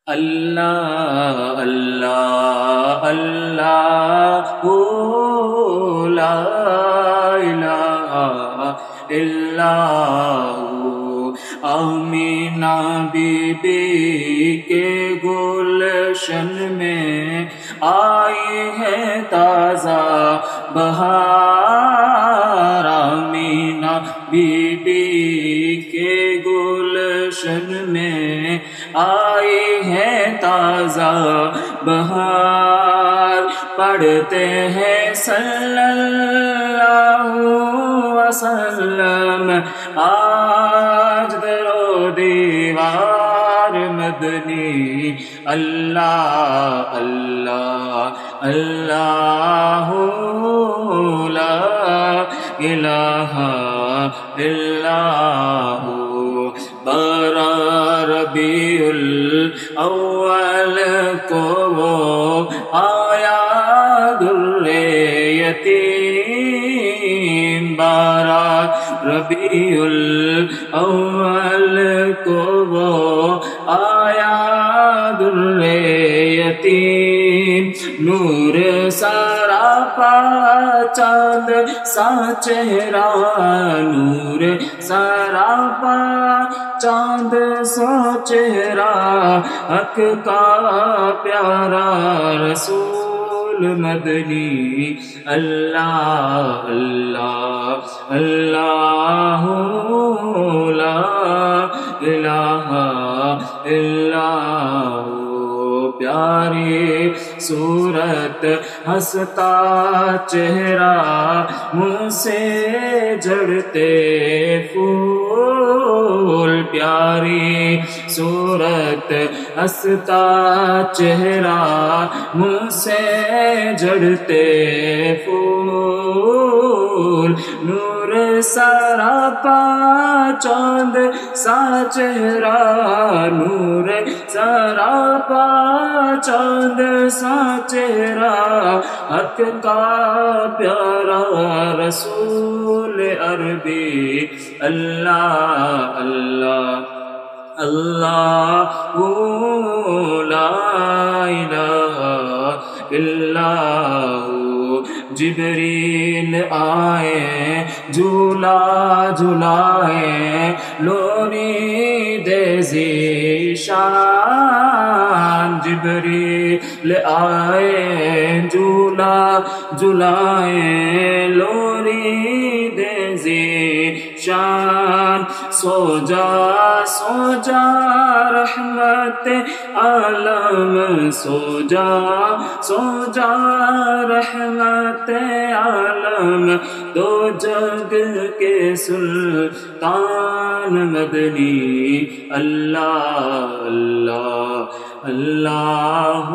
اللہ اللہ اللہ لا الہ الا ہو۔ آمینہ be be کے گلشن میں آئی ہے تازہ بہار، آمینہ بی بی کے گلشن میں آئی ہے تازہ بہار، پڑھتے ہیں صلی اللہ وسلم آج در و دیوار مدنی، اللہ اللہ اللہ لا الہ الا ہو۔ بارہ ربیع الاول کو وہ آیا در یتیم، بارہ ربیع الاول کو وہ آیا در یتیم، نور سراپا چاند سا چہرہ، نور سراپا چاند سا چہرہ، حق کا پیارا رسول مدنی، اللہ اللہ اللہ لا الہ الا ہو۔ پیاری صورت ہنستا چہرہ، منہ سے جھڑتے پھول، پیاری صورت ہنستا چہرہ، منہ سے جھڑتے پھول، نور سراپا چاند سا چہرہ، نور سراپا چاند سا چہرہ، حق کا پیارا رسول عربی، اللہ اللہ اللہ لا الہ الا ہو۔ جبریل آئے جھولا جھلائے، لونی دے ذیشان، جبریل آئے جھولا جھلائے، لونی دے ذیشان، سو جا سو جا رحمت عالم، سو جا سو جا رحمت عالم، دو جگ کے سلطان مدنی، اللہ اللہ اللہ